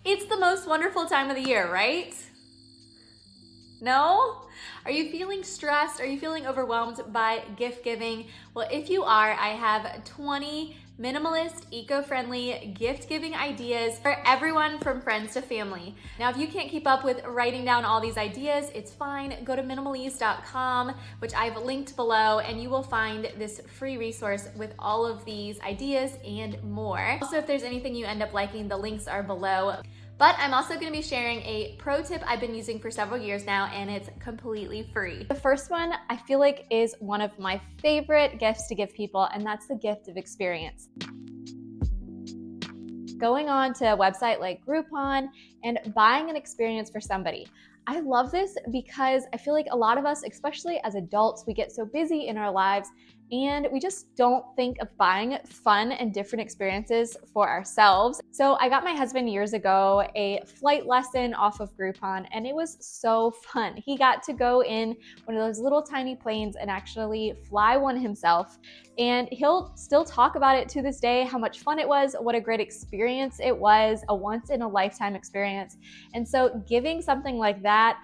It's the most wonderful time of the year, right? No? Are you feeling stressed? Are you feeling overwhelmed by gift giving? Well, if you are, I have 20 minimalist, eco-friendly gift giving ideas for everyone from friends to family. Now, if you can't keep up with writing down all these ideas, it's fine. Go to minimalist.com, which I've linked below, and you will find this free resource with all of these ideas and more. Also, if there's anything you end up liking, the links are below. But I'm also gonna be sharing a pro tip I've been using for several years now, and it's completely free. The first one I feel like is one of my favorite gifts to give people, and that's the gift of experience. Going on to a website like Groupon and buying an experience for somebody. I love this because I feel like a lot of us, especially as adults, we get so busy in our lives and we just don't think of buying fun and different experiences for ourselves. So I got my husband years ago a flight lesson off of Groupon, and it was so fun. He got to go in one of those little tiny planes and actually fly one himself. And he'll still talk about it to this day, how much fun it was, what a great experience it was, a once in a lifetime experience. And so giving something like that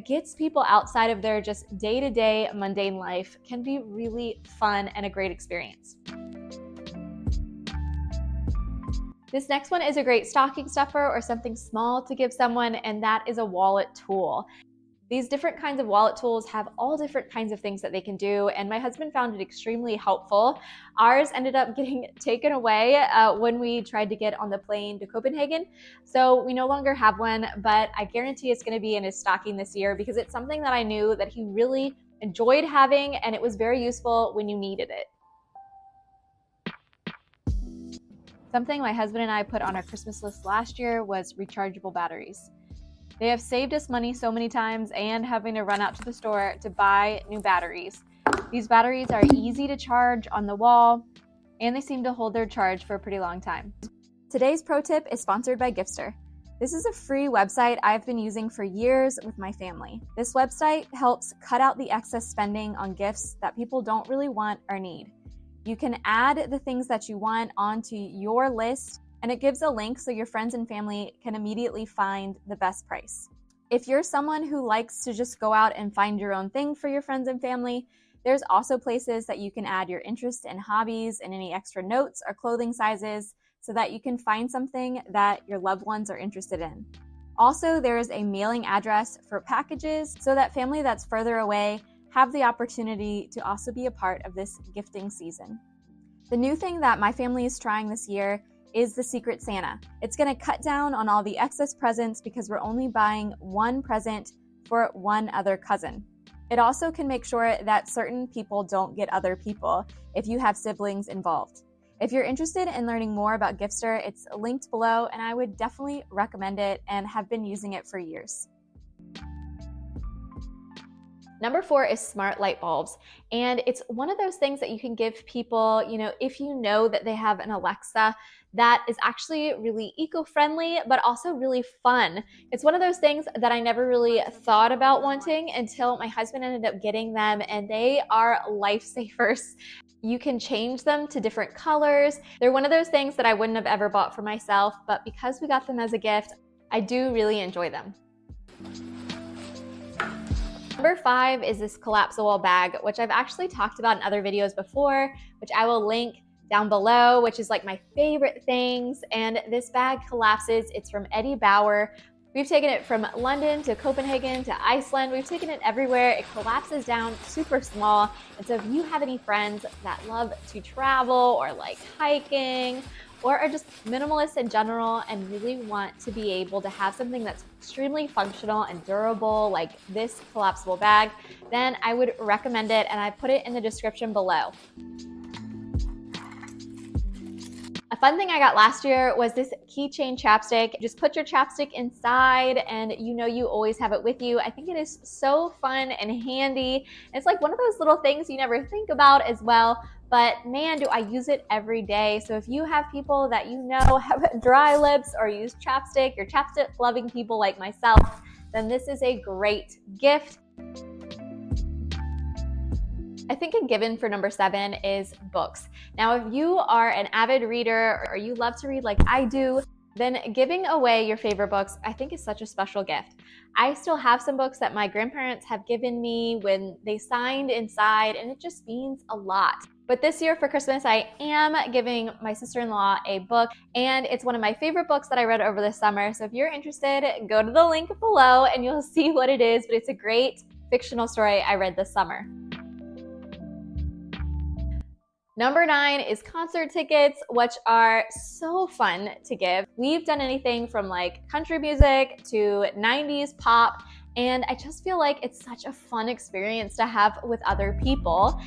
gets people outside of their just day-to-day mundane life can be really fun and a great experience. This next one is a great stocking stuffer or something small to give someone, and that is a wallet tool. These different kinds of wallet tools have all different kinds of things that they can do, and my husband found it extremely helpful. Ours ended up getting taken away when we tried to get on the plane to Copenhagen, so we no longer have one, but I guarantee it's going to be in his stocking this year because it's something that I knew that he really enjoyed having, and it was very useful when you needed it. Something my husband and I put on our Christmas list last year was rechargeable batteries. They have saved us money so many times and having to run out to the store to buy new batteries. These batteries are easy to charge on the wall, and they seem to hold their charge for a pretty long time. Today's pro tip is sponsored by Giftster. This is a free website I've been using for years with my family. This website helps cut out the excess spending on gifts that people don't really want or need. You can add the things that you want onto your list, and it gives a link so your friends and family can immediately find the best price. If you're someone who likes to just go out and find your own thing for your friends and family, there's also places that you can add your interests and hobbies and any extra notes or clothing sizes so that you can find something that your loved ones are interested in. Also, there is a mailing address for packages so that family that's further away have the opportunity to also be a part of this gifting season. The new thing that my family is trying this year is the Secret Santa. It's gonna cut down on all the excess presents because we're only buying one present for one other cousin. It also can make sure that certain people don't get other people if you have siblings involved. If you're interested in learning more about Giftster, it's linked below, and I would definitely recommend it and have been using it for years. Number 4 is smart light bulbs. And it's one of those things that you can give people, if you know that they have an Alexa that is actually really eco-friendly, but also really fun. It's one of those things that I never really thought about wanting until my husband ended up getting them, and they are lifesavers. You can change them to different colors. They're one of those things that I wouldn't have ever bought for myself, but because we got them as a gift, I do really enjoy them. Number 5 is this collapsible bag, which I've actually talked about in other videos before, which I will link down below, which is like my favorite things. And this bag collapses. It's from Eddie Bauer. We've taken it from London to Copenhagen to Iceland. We've taken it everywhere. It collapses down super small. And so if you have any friends that love to travel or like hiking or are just minimalist in general and really want to be able to have something that's extremely functional and durable like this collapsible bag, then I would recommend it, and I put it in the description below. A fun thing I got last year was this Keychain Chapstick. Just put your chapstick inside and you always have it with you. I think it is so fun and handy. It's like one of those little things you never think about as well, but man, do I use it every day. So if you have people that have dry lips or use chapstick, you're chapstick loving people like myself, then this is a great gift. I think a given for number 7 is books. Now, if you are an avid reader or you love to read like I do, Then giving away your favorite books, I think, is such a special gift. I still have some books that my grandparents have given me when they signed inside, and it just means a lot. But this year for Christmas, I am giving my sister-in-law a book, and it's one of my favorite books that I read over the summer. So if you're interested, go to the link below and you'll see what it is, but it's a great fictional story I read this summer. Number 9 is concert tickets, which are so fun to give. We've done anything from like country music to 90s pop, and I just feel like it's such a fun experience to have with other people.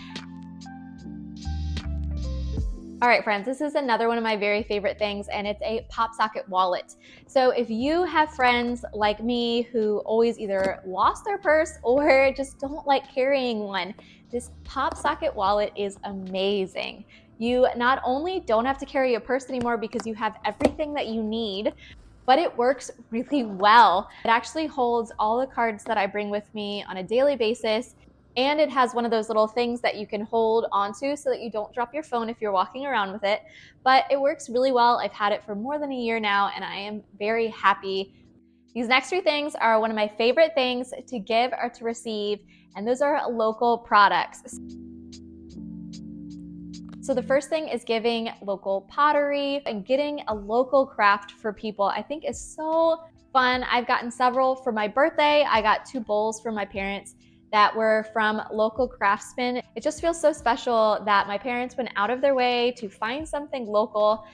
All right, friends, this is another one of my very favorite things, and it's a PopSocket wallet. So if you have friends like me who always either lost their purse or just don't like carrying one, this PopSocket wallet is amazing. You not only don't have to carry a purse anymore because you have everything that you need, but it works really well. It actually holds all the cards that I bring with me on a daily basis. And it has one of those little things that you can hold onto so that you don't drop your phone if you're walking around with it. But it works really well. I've had it for more than a year now, and I am very happy. These next 3 things are one of my favorite things to give or to receive, and those are local products. So the first thing is giving local pottery, and getting a local craft for people I think is so fun. I've gotten several for my birthday. I got 2 bowls from my parents that were from local craftsmen. It just feels so special that my parents went out of their way to find something local.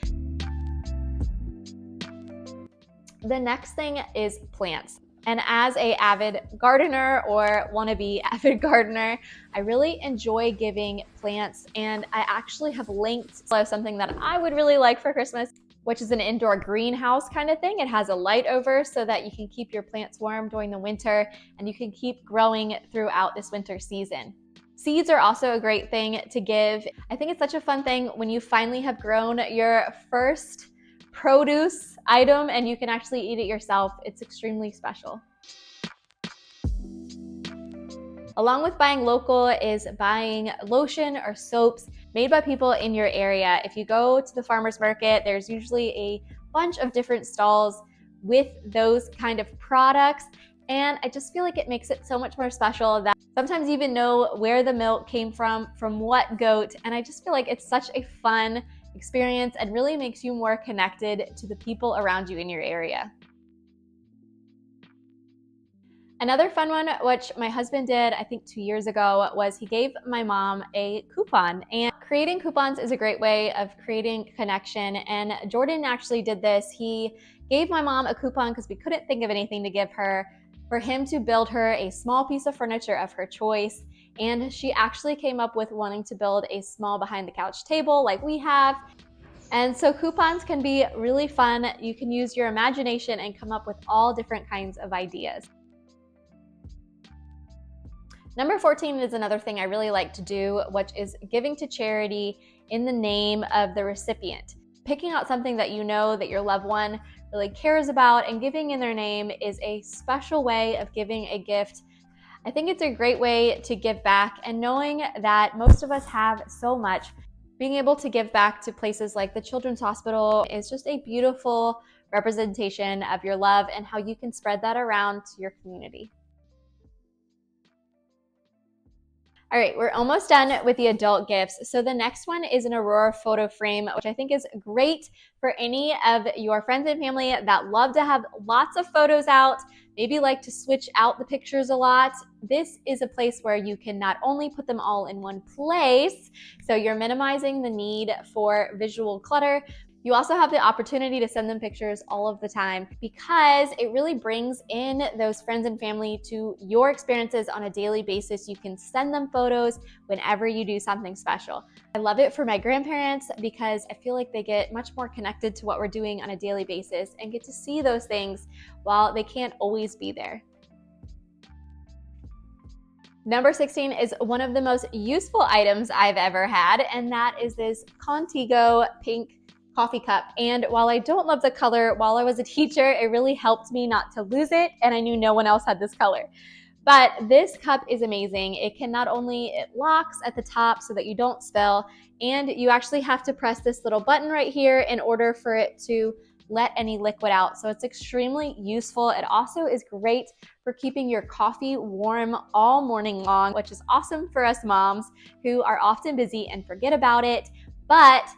The next thing is plants. And as an avid gardener or wannabe avid gardener, I really enjoy giving plants, and I actually have linked something that I would really like for Christmas, which is an indoor greenhouse kind of thing. It has a light over so that you can keep your plants warm during the winter, and you can keep growing throughout this winter season. Seeds are also a great thing to give. I think it's such a fun thing when you finally have grown your first produce item and you can actually eat it yourself. It's extremely special. Along with buying local is buying lotion or soaps made by people in your area. If you go to the farmer's market, there's usually a bunch of different stalls with those kind of products. And I just feel like it makes it so much more special that sometimes you even know where the milk came from what goat. And I just feel like it's such a fun experience and really makes you more connected to the people around you in your area. Another fun one, which my husband did, I think 2 years ago, was he gave my mom a coupon. And creating coupons is a great way of creating connection. And Jordan actually did this. He gave my mom a coupon because we couldn't think of anything to give her, for him to build her a small piece of furniture of her choice. And she actually came up with wanting to build a small behind the couch table like we have. And so coupons can be really fun. You can use your imagination and come up with all different kinds of ideas. Number 14 is another thing I really like to do, which is giving to charity in the name of the recipient. Picking out something that you know that your loved one really cares about and giving in their name is a special way of giving a gift. I think it's a great way to give back, and knowing that most of us have so much, being able to give back to places like the Children's Hospital is just a beautiful representation of your love and how you can spread that around to your community. All right, we're almost done with the adult gifts. So the next one is an Aurora photo frame, which I think is great for any of your friends and family that love to have lots of photos out, maybe like to switch out the pictures a lot. This is a place where you can not only put them all in one place, so you're minimizing the need for visual clutter. You also have the opportunity to send them pictures all of the time, because it really brings in those friends and family to your experiences on a daily basis. You can send them photos whenever you do something special. I love it for my grandparents because I feel like they get much more connected to what we're doing on a daily basis and get to see those things while they can't always be there. Number 16 is one of the most useful items I've ever had, and that is this Contigo pink coffee cup. And while I don't love the color, while I was a teacher, it really helped me not to lose it, and I knew no one else had this color. But this cup is amazing. It locks at the top so that you don't spill, and you actually have to press this little button right here in order for it to let any liquid out. So it's extremely useful. It also is great for keeping your coffee warm all morning long, which is awesome for us moms who are often busy and forget about it. But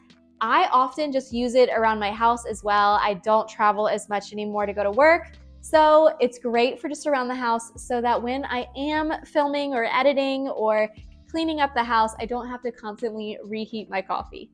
I often just use it around my house as well. I don't travel as much anymore to go to work. So it's great for just around the house so that when I am filming or editing or cleaning up the house, I don't have to constantly reheat my coffee.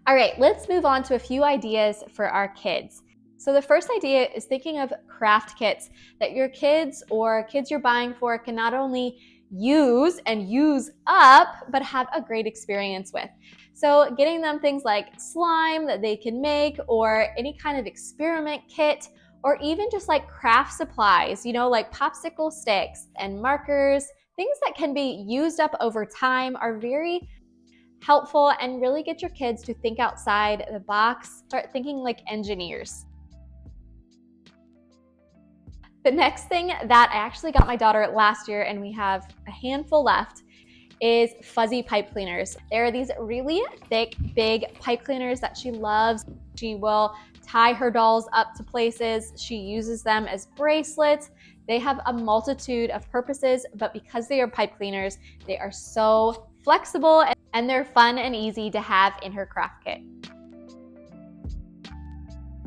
All right, let's move on to a few ideas for our kids. So the first idea is thinking of craft kits that your kids or kids you're buying for can not only use and use up, but have a great experience with. So getting them things like slime that they can make, or any kind of experiment kit, or even just like craft supplies, like popsicle sticks and markers, things that can be used up over time are very helpful and really get your kids to think outside the box, start thinking like engineers. The next thing that I actually got my daughter last year, and we have a handful left, is fuzzy pipe cleaners. There are these really thick, big pipe cleaners that she loves. She will tie her dolls up to places. She uses them as bracelets. They have a multitude of purposes, but because they are pipe cleaners, they are so flexible and they're fun and easy to have in her craft kit.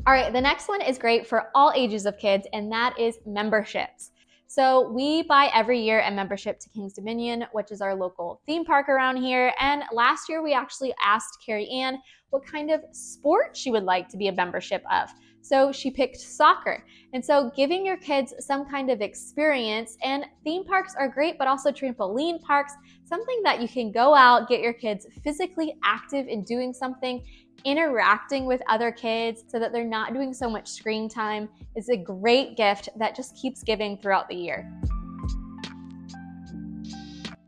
All right, the next one is great for all ages of kids, and that is memberships. So we buy every year a membership to King's Dominion, which is our local theme park around here. And last year we actually asked Carrie Ann what kind of sport she would like to be a membership of. So she picked soccer. And so giving your kids some kind of experience, and theme parks are great, but also trampoline parks, something that you can go out, get your kids physically active in doing something, interacting with other kids so that they're not doing so much screen time, is a great gift that just keeps giving throughout the year.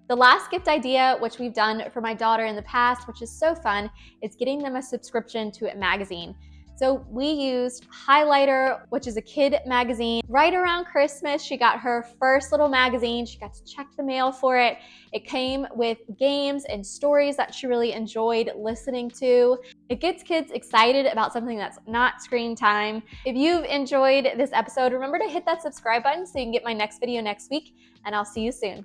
The last gift idea, which we've done for my daughter in the past, which is so fun, is getting them a subscription to a magazine. So we used Highlighter, which is a kid magazine. Right around Christmas, she got her first little magazine. She got to check the mail for it. It came with games and stories that she really enjoyed listening to. It gets kids excited about something that's not screen time. If you've enjoyed this episode, remember to hit that subscribe button so you can get my next video next week, and I'll see you soon.